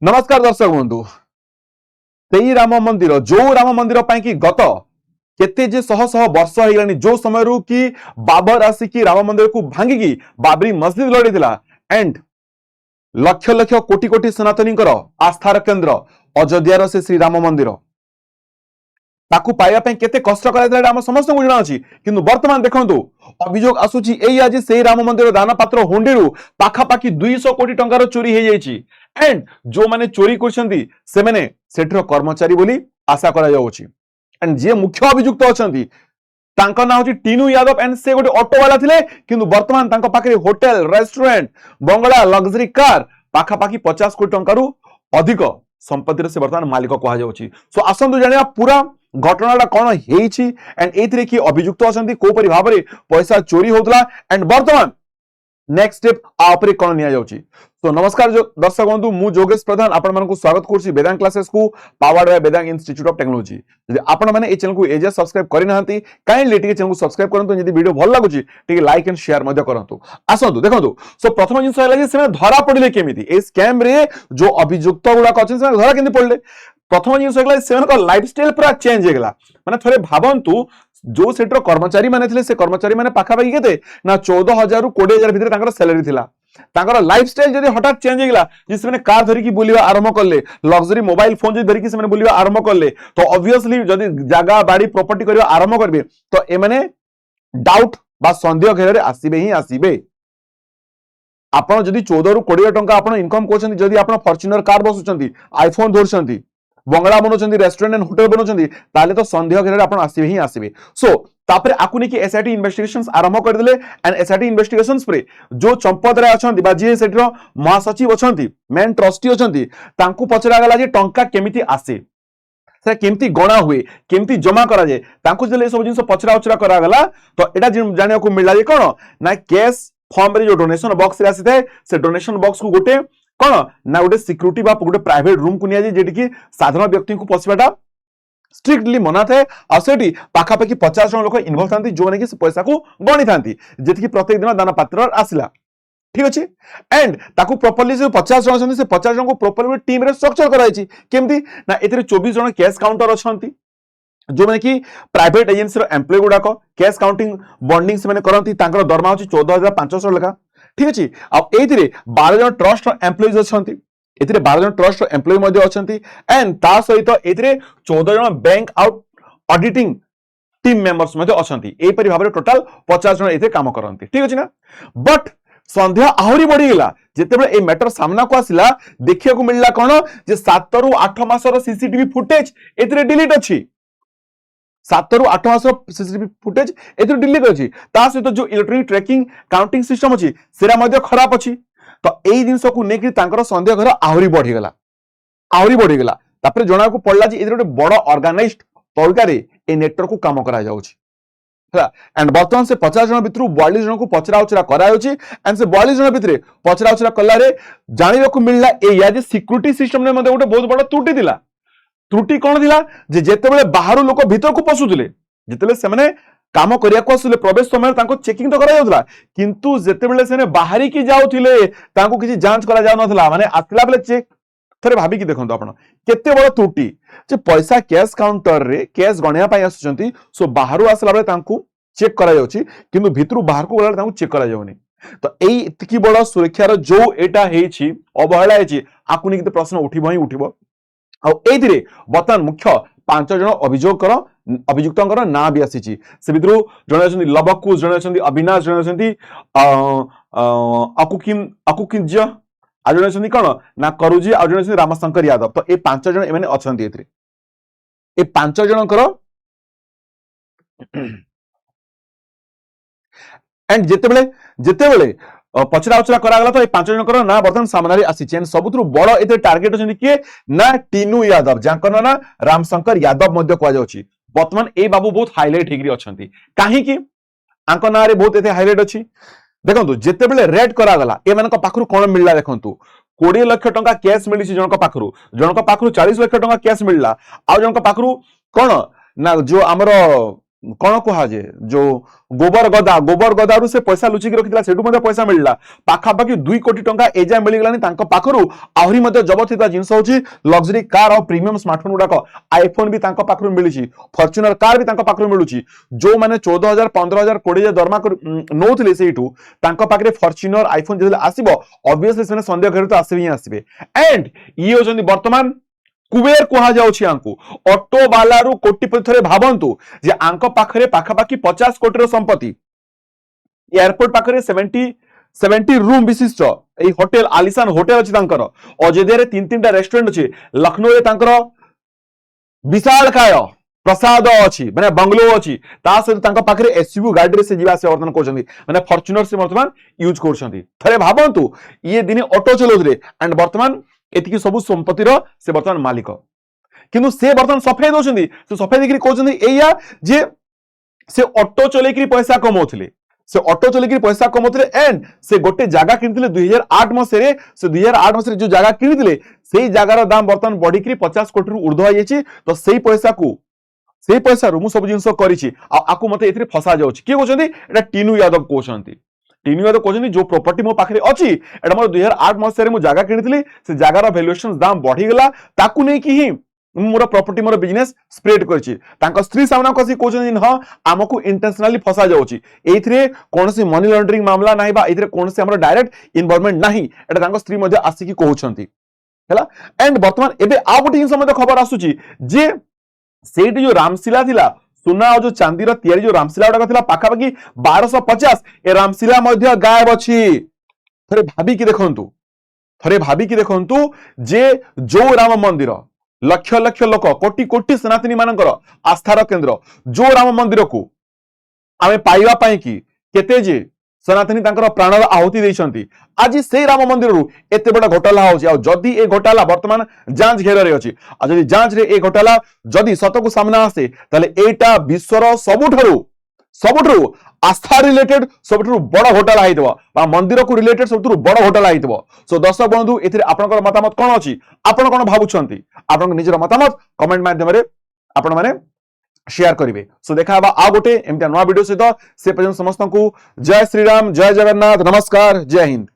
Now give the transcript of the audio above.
नमस्कार दर्शक बंधु तेई राम मंदिर जो राम मंदिर कि गत केते जे शह शह वर्ष हो जो समय रू कि बाबर आसिकी राम मंदिर को भांगिकी बाबरी मस्जिद लड़ीला एंड लक्ष लक्ष कोटी कोटी सनातनी आस्थार केन्द्र अयोध्यार से श्री राम मंदिर ताकू पाइबा केते कष्ट कराइला आम समस्त को जना अछि किंतु वर्तमान देखंतु अभियोग आसुची एई आज से राम मंदिर दान पात्र हुंडीरू पाखापाखि 200 कोटी टंकार चोरी हो जाइछि एंड जो माने चोरी करछंती से माने सेठर कर्मचारी बोली आशा करा जाउछि एंड जे मुख्य अभियुक्त अछंती तांका ना होची टीनू यादव एंड से गोटे ऑटो वाला थिले किंतु वर्तमान तांका पाखरे होटल रेस्टोरेंट बंगला लग्जरी कार पाखापाखि 50 कोटी टंकारु अधिक संपत्तिर से वर्तमान मालिक कहा जाउछि सो आसंतु जानिया पूरा घटनाटा कौन हेइछि एंड एथिरे कि अभियुक्त अछंती कोपरि भाबरे पैसा चोरी होतला एंड वर्तमान नेक्स्ट स्टेप आपरे कौन निया जाउछि तो नमस्कार दर्शक बंधु मु जोगेश प्रधान आपण मानकु स्वागत करछि वेदांत क्लासेस को powered by Vedanta institute of technology यदि आपण माने ए चैनल को एजे सब्सक्राइब करि नहंती काइंडली टिके चैनल को सब्सक्राइब करंतु यदि वीडियो भल लागुछि टिके लाइक एंड शेयर मध्ये करंतु आसंतु देखंतु सो प्रथम जिंस हला जे से धरा पडिले केमिति ए स्कैम रे जो अभियुक्त गुडा कछन से धरा केंति पडले प्रथम जिंस हला से लाइफस्टाइल पूरा चेंज हेगला माने थरे भाबंतु जो सेटर कर्मचारी माने थिले से कर्मचारी माने पाखापाखि केते ना 14,000 रु 20,000 भितर तांकर सैलरी थिला तांकर लाइफस्टाइल जदी हठात चेंज हेगला जिस माने कार धरि की बुलिवा आरंभ करले लग्जरी मोबाइल फोन जदी धरि की से माने बुलिवा आरंभ करले तो ऑब्वियसली जदी जागा बाड़ी प्रॉपर्टी करबा आरंभ करबे तो ए माने डाउट बा संदेह घेरे आसीबे ही आसीबे आपण जदी 14 रु 20 टंका आपण इनकम करछंती जदी आपण फॉर्च्यूनर कार बसुचंती आईफोन धरछंती बंगला बनौछंती रेस्टोरेंट एंड होटल बनौछंती ताले तो संदेह घेरे आपण आसीबे ही आसीबे सो तापरे आकु नेकी एसआईटी इन्वेस्टिगेशंस आरंभ कर दिले एंड एसआईटी इन्वेस्टिगेशंस परे जो चंपद रे अछंती बा जे सेटर महासचिव अछंती मेन ट्रस्टी अछंती तांकू पचरा गला जे टंका केमिति आसे से केमिति गणा हुए केमिति जमा करा जाय तांकू जले सब जिंस पचरा उचरा करा गला तो एटा जानिया को मिलला जे कोन ना कैश फॉर्म रे जो डोनेशन बॉक्स रे आसी थाए से डोनेशन बॉक्स को गोटे कौन ना गोटे सिक्यूरीटी बा गोटे प्राइवेट रूम को निया जे जेटी की साधारण व्यक्ति को पसिबाटा स्ट्रिक्टली मना थाए आसेटी पाखापाखि 50 जन लोक इन्वॉल्व थांती जो माने कि पैसा को गणी थांती जेति की प्रत्येक दिन दाना पात्र आसिला ठीक अछि एंड ताकू प्रॉपर्ली से 50 जन अछंती से 50 जन को प्रॉपर्ली टीम रे स्ट्रक्चर कराइछि केमती ना एथिरे 24 जन कैश काउंटर अछंती जो माने कि प्राइवेट एजेंसी रो एम्प्लॉय गुडा को कैश काउंटिंग बॉन्डिंग से माने करंती तांकर दरमा होछि 14,500 लेखा ठीक अछि आ एथिरे 12 जन ट्रस्ट एम्प्लॉयज अछंती एथिरे 12 जन ट्रस्ट एम्प्लॉय मध्ये अछंती एंड ता सहित एथिरे 14 जन bank out auditing team members मध्ये अछंती एई परि भाबरे टोटल 50 जन एथिरे काम करंती ठीक अछि ना बट संध्या आहुरी बढ़ी गला जेतेबेले ए मैटर सामना को आसिला देखिया को मिलला कोन जे 7 रु 8 मासर सीसीटीवी फुटेज एथिरे डिलीट अछि 7 रु 8 मास सीसीटीवी फुटेज एथि डिलीट अछि ता सहित जो इलेक्ट्रॉनिक ट्रैकिंग काउंटिंग सिस्टम अछि सेरा मध्ये खराब अछि तो एई जिंस को नेकि तांकर संदेह घर आहुरी बढ़ी गला तापर जणा को पडला जे एथि बड़ ऑर्गेनाइज्ड तरीका रे ए नेटवर्क को काम करा जाउछि एंड वर्तमान से 50 जन भितर 42 जन को पचरा उचरा करा जाउछि एंड से 42 जन भितर पचरा उचरा कल्ला रे जानिबा को मिलला ए या जे सिक्यूरिटी सिस्टम ने मध्ये गोटे बहुत बड़ त्रुटि दिला त्रुटि कौन थिला जे जेतेबेले बाहर लोक भीतर को पसुथिले जेतेबेले से माने काम करिया को आसुले प्रवेश समय तांको चेकिंग तो करा जाउतला किंतु जेतेबेले से बाहरी की जाउथिले तांको किछि जांच करा जाउ नथला माने आतला बेले चेक थरे भाबी की देखंतो आपण केते बड़ त्रुटि जे पैसा कैश काउंटर रे कैश गणिया पाई आसुचंती सो बाहरु आसला बेले तांको चेक करा जाउछि किंतु भीतरु बाहर को गला तांको चेक करा जाउनी तो एई इतकी बड़ सुरक्षार जो एटा हेछि अवहेला हेछि आकु निकते प्रश्न उठिबो ही उठिबो आ एथिरे वर्तमान मुख्य 5 जन अभियुक्तंकर ना भी आसीछि से भितरु जणे अछंती लबकुश जणे अछंती अविनाश जणे अछंती अकुकिंज आ जणे अछंती कोन ना करूजी आ जणे अछंती रामशंकर यादव तो ए 5 जन एमाने अछंती एथिरे ए 5 जनकर एंड जेतेबेले पचरा उचरा करा गला तो ए 5 जनकर ना वर्तमान सामने आसी चेन सबुतरु बड़ एते टार्गेट अछंती के ना टीनू यादव जांकर ना रामशंकर यादव मध्ये को जाउछि वर्तमान ए बाबू बहुत हाईलाइट हेगरी अछंती काहे कि आंको ना रे बहुत एते हाईलाइट अछि देखंतु जेतेबेले रेड करा गला ए मानक पाखरु कोन मिलला देखंतु 20 लाख टंका कैश मिलिछि जनक पाखरु 40 लाख टंका कैश मिलला आ जनक पाखरु कोन ना जो हमरो कौन कहुए जो गोबर गदा से पैसा लुचिक रखिता से पैसा मिलला पाखापाखि 2 कोटी टंका एजा मिलगलानी पाखरु आहरी जबत होता जिनस होची लग्जरी कार और प्रीमियम स्मार्टफोन गुड़ाक आईफोन भी पाखरु मिलुची फॉर्च्यूनर कार भी पाखरु मिलुची जो माने 14,000 15,000 20,000 दरमा नौथिले सेठू तांको पाखरे फॉर्च्यूनर आईफोन जेले आसीबो ऑब्वियसली से संदेह घर तो आसीबे ही आसीबे एंड ये होचंदी वर्तमान कुबेर कहा जाउछि आंकु ऑटो बालारू कोटिपति थरे भाबंतु जे आंक पाखरे पाखापाखि 50 कोटी संपत्ति एयरपोर्ट पाखरे 70 रूम विशिष्ट ए होटल आलिशान होटल अछि तांकर अयोध्या रे 3-3टा रेस्टोरेंट अछि लखनऊ रे तांकर विशाल काय प्रसाद अछि माने बंगलो अछि ता सहित तांक पाखरे एसयूवी गाड़ी रे से जीवा से वर्तन करछन्ती माने फॉर्च्यूनर से वर्तमान यूज करछन्ती थरे भाबंतु ये दिने ऑटो चलोद्रे एंड वर्तमान एतिकी सब संपत्तिर से वर्तमान मालिक किंतु से वर्तमान सफेद होछन्ती से सफेद देखि कहछन्ती एया जे से ऑटो चलेकरी पैसा कमाउथिले से ऑटो चलेकरी पैसा कमाउथिले एंड से गोटे जागा किनिथिले 2008 मसेरे से 2008 मसेरे जो जागा किनिथिले सेही जागार दाम वर्तमान बढ़िकरी 50 कोटी रु ऊर्ध्व आइछि तो सेही पैसा रु मु सब जिंस करिछि आकु मते एथिरे फसा जाउछि के कहछन्ती एटा टीनू यादव कहछन्ती टीनू यादव कहछन्ती जो प्रॉपर्टी मो पाखरे अछि एटा मोर 2008 मसेरे मु जागा किनिथिली से जागार वैल्यूएशन दाम बढ़ी गेला ताकु नै कि ही मोर प्रॉपर्टी मोर बिजनेस स्प्रेड करछि तांका स्त्री सामना कसी कहछन्ती हां हमकु इंटेंशनली फसा जाउछि एथिरे कोनसी मनी लॉन्ड्रिंग मामला नाही बा एथिरे कोनसी हमर डायरेक्ट इन्वॉल्वमेंट नाही एटा तांका स्त्री मध्ये आसी कि कहछन्ती हैला एंड वर्तमान एबे आ गोटे जिंस मध्ये खबर आसुछि जे सेठी जो रामशिला थिला सुना और जो चांदीर तैयारी जो रामशिला गुड़ाक थिला पाखापाखि 1250 ए रामशिला मध्ये गायब अछि थरे भाबी कि देखंतु जे जो राम मंदिर लक्ष लक्ष लोक कोटी कोटी सनातनी मानकर आस्थार केंद्र जो राम मंदिर को आमे पाइबा पाई कि केते जे सनातनी तांकर प्राणर आहुति देइछंती आज से राम मंदिर रु एते बड़ा घोटाला होछि आ जदी ए घोटाला वर्तमान जांच घेर रे अछि आ जदी जांच रे ए घोटाला जदी सत को सामना आसे ताले एटा विश्वर सबुठरु आस्था रिलेटेड सबुठरु बड़ घोटाला आइतबो बा मंदिर को रिलेटेड सबुठरु बड़ घोटाला आइतबो सो दर्शक बंधु एथिरे आपनकर मतामत कोन अछि आपन कोन भाबुछंती आपन निजर मतामत कमेंट माध्यम रे आपन माने शेयर करिवे सो देखा आ गोटे एमता नवा वीडियो सहित से पर्यंत समस्त को जय श्री राम जय जगन्नाथ नमस्कार जय हिंद।